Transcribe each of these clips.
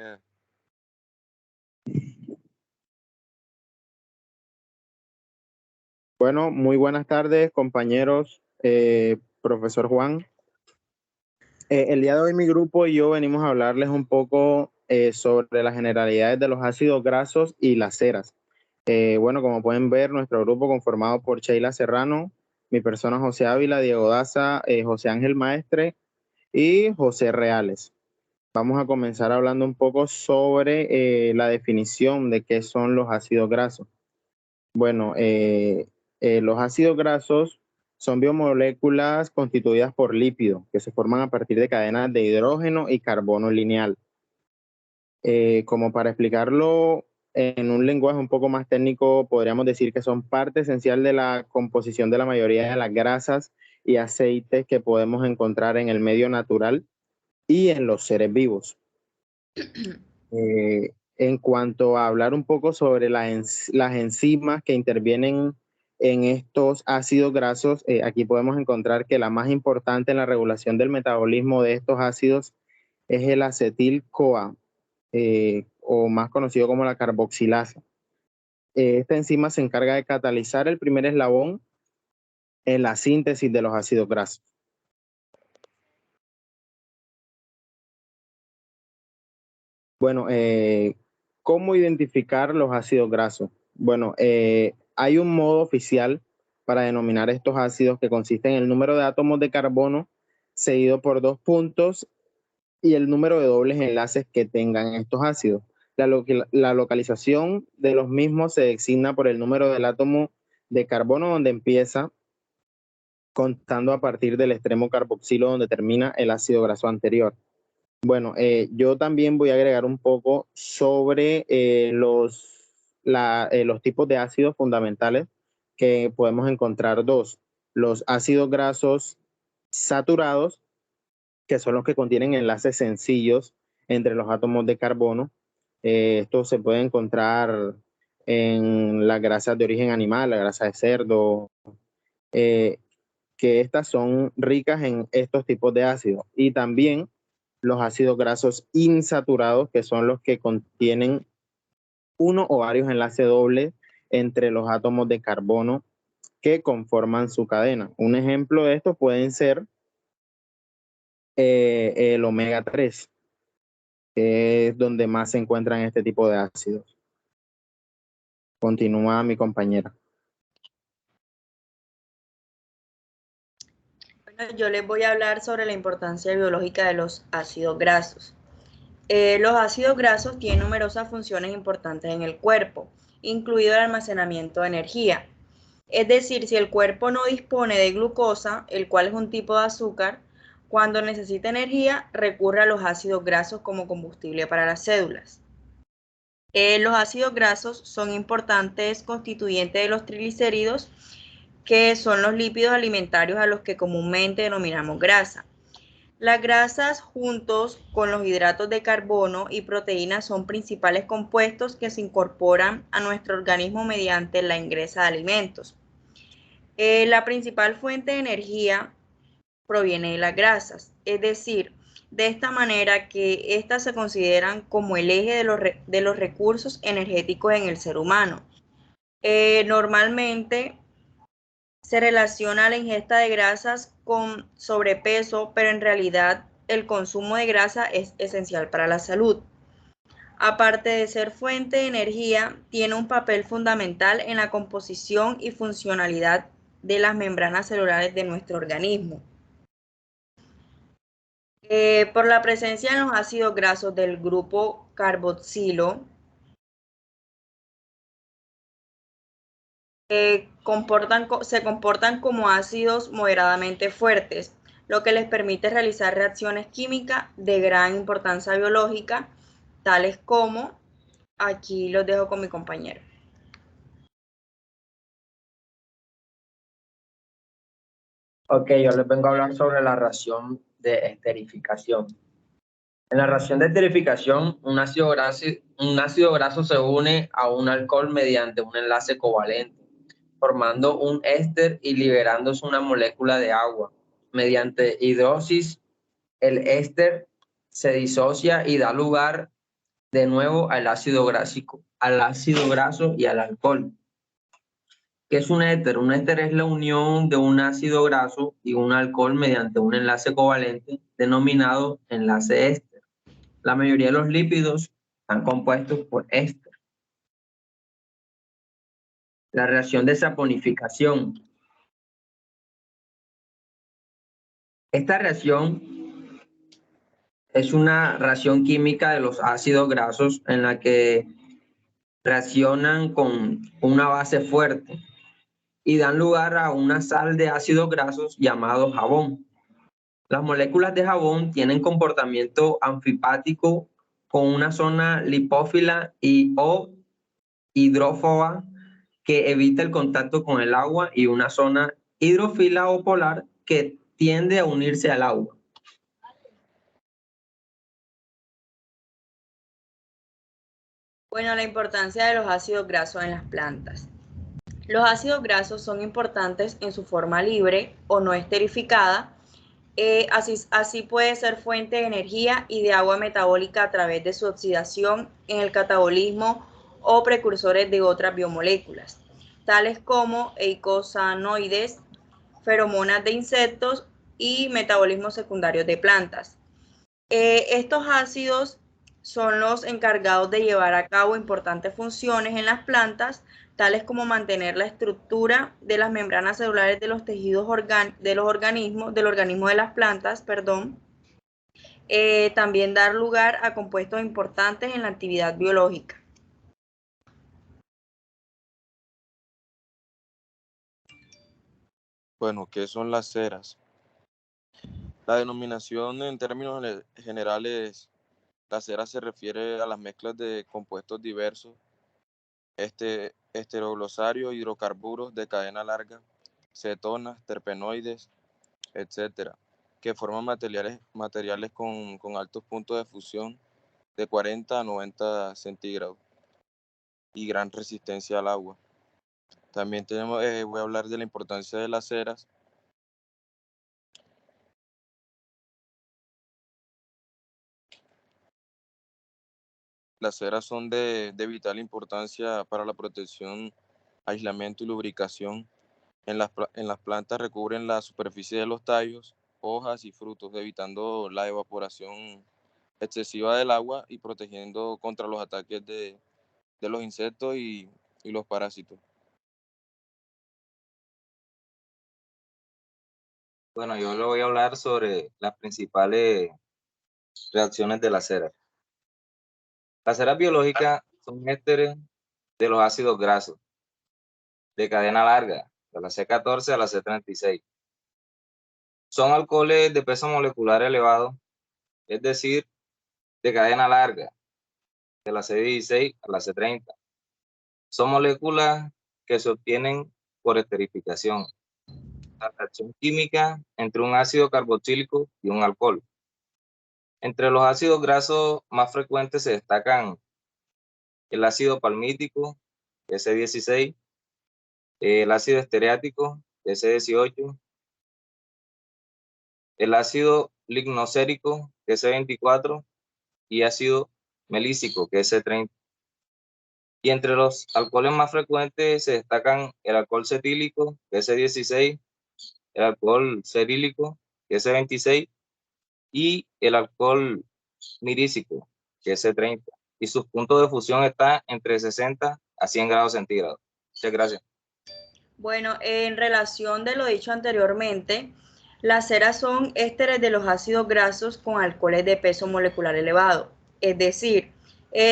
Yeah. Bueno, muy buenas tardes, compañeros, profesor Juan. El día de hoy mi grupo y yo venimos a hablarles un poco sobre las generalidades de los ácidos grasos y las ceras. Bueno, como pueden ver, nuestro grupo conformado por Sheila Serrano, mi persona José Ávila, Diego Daza, José Ángel Maestre y José Reales. Vamos a comenzar hablando un poco sobre la definición de qué son los ácidos grasos. Bueno, los ácidos grasos son biomoléculas constituidas por lípidos que se forman a partir de cadenas de hidrógeno y carbono lineal. Como para explicarlo en un lenguaje un poco más técnico, podríamos decir que son parte esencial de la composición de la mayoría de las grasas y aceites que podemos encontrar en el medio natural y en los seres vivos. En cuanto a hablar un poco sobre las enzimas que intervienen en estos ácidos grasos, aquí podemos encontrar que la más importante en la regulación del metabolismo de estos ácidos es el acetil-CoA, o más conocido como la carboxilasa. Esta enzima se encarga de catalizar el primer eslabón en la síntesis de los ácidos grasos. Bueno, ¿cómo identificar los ácidos grasos? Bueno, hay un modo oficial para denominar estos ácidos que consiste en el número de átomos de carbono seguido por 2 puntos y el número de dobles enlaces que tengan estos ácidos. La localización de los mismos se designa por el número del átomo de carbono donde empieza, contando a partir del extremo carboxilo donde termina el ácido graso anterior. Bueno, yo también voy a agregar un poco sobre los tipos de ácidos fundamentales que podemos encontrar dos. Los ácidos grasos saturados, que son los que contienen enlaces sencillos entre los átomos de carbono. Esto se puede encontrar en las grasas de origen animal, la grasa de cerdo, que estas son ricas en estos tipos de ácidos. Y también los ácidos grasos insaturados, que son los que contienen uno o varios enlaces dobles entre los átomos de carbono que conforman su cadena. Un ejemplo de esto pueden ser el omega 3, que es donde más se encuentran este tipo de ácidos. Continúa mi compañera. Bueno, yo les voy a hablar sobre la importancia biológica de los ácidos grasos. Los ácidos grasos tienen numerosas funciones importantes en el cuerpo, incluido el almacenamiento de energía. Es decir, si el cuerpo no dispone de glucosa, el cual es un tipo de azúcar, cuando necesita energía recurre a los ácidos grasos como combustible para las células. Los ácidos grasos son importantes constituyentes de los triglicéridos, que son los lípidos alimentarios a los que comúnmente denominamos grasa. Las grasas, juntos con los hidratos de carbono y proteínas, son principales compuestos que se incorporan a nuestro organismo mediante la ingresa de alimentos. La principal fuente de energía proviene de las grasas, es decir, de esta manera que estas se consideran como el eje de los recursos energéticos en el ser humano. Normalmente se relaciona la ingesta de grasas con sobrepeso, pero en realidad el consumo de grasa es esencial para la salud. Aparte de ser fuente de energía, tiene un papel fundamental en la composición y funcionalidad de las membranas celulares de nuestro organismo. Por la presencia en los ácidos grasos del grupo carboxilo, se comportan como ácidos moderadamente fuertes, lo que les permite realizar reacciones químicas de gran importancia biológica, tales como, aquí los dejo con mi compañero. Ok, yo les vengo a hablar sobre la reacción de esterificación. En la reacción de esterificación, un ácido graso se une a un alcohol mediante un enlace covalente, formando un éster y liberándose una molécula de agua. Mediante hidrosis, el éster se disocia y da lugar de nuevo al ácido graso y al alcohol. ¿Qué es un éter? Un éter es la unión de un ácido graso y un alcohol mediante un enlace covalente denominado enlace éster. La mayoría de los lípidos están compuestos por éster. La reacción de saponificación. Esta reacción es una reacción química de los ácidos grasos en la que reaccionan con una base fuerte y dan lugar a una sal de ácidos grasos llamado jabón. Las moléculas de jabón tienen comportamiento anfipático con una zona lipófila o hidrófoba que evita el contacto con el agua y una zona hidrófila o polar que tiende a unirse al agua. Bueno, la importancia de los ácidos grasos en las plantas. Los ácidos grasos son importantes en su forma libre o no esterificada. Así puede ser fuente de energía y de agua metabólica a través de su oxidación en el catabolismo o precursores de otras biomoléculas, tales como eicosanoides, feromonas de insectos y metabolismos secundarios de plantas. Estos ácidos son los encargados de llevar a cabo importantes funciones en las plantas, tales como mantener la estructura de las membranas celulares de los tejidos del organismo de las plantas, también dar lugar a compuestos importantes en la actividad biológica. Bueno, ¿qué son las ceras? La denominación en términos generales, la cera se refiere a las mezclas de compuestos diversos, esteroglosarios, hidrocarburos de cadena larga, cetonas, terpenoides, etcétera, que forman materiales con altos puntos de fusión de 40 a 90 centígrados y gran resistencia al agua. También voy a hablar de la importancia de las ceras. Las ceras son de vital importancia para la protección, aislamiento y lubricación. En las plantas recubren la superficie de los tallos, hojas y frutos, evitando la evaporación excesiva del agua y protegiendo contra los ataques de los insectos y los parásitos. Bueno, yo le voy a hablar sobre las principales reacciones de la cera. Las ceras biológicas son ésteres de los ácidos grasos de cadena larga, de la C14 a la C36. Son alcoholes de peso molecular elevado, es decir, de cadena larga, de la C16 a la C30. Son moléculas que se obtienen por esterificación, la reacción química entre un ácido carboxílico y un alcohol. Entre los ácidos grasos más frecuentes se destacan el ácido palmítico, S16, el ácido estereático, S18, el ácido lignocérico, S24, y ácido melísico, S30. Y entre los alcoholes más frecuentes se destacan el alcohol cetílico, S16, el alcohol cerílico, S26, y el alcohol mirícico, S30. Y sus puntos de fusión están entre 60 a 100 grados centígrados. Muchas gracias. Bueno, en relación de lo dicho anteriormente, las ceras son ésteres de los ácidos grasos con alcoholes de peso molecular elevado, es decir,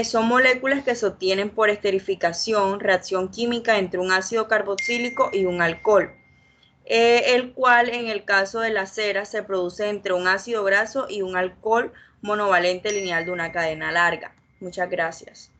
son moléculas que se obtienen por esterificación, reacción química entre un ácido carboxílico y un alcohol, el cual en el caso de las ceras se produce entre un ácido graso y un alcohol monovalente lineal de una cadena larga. Muchas gracias.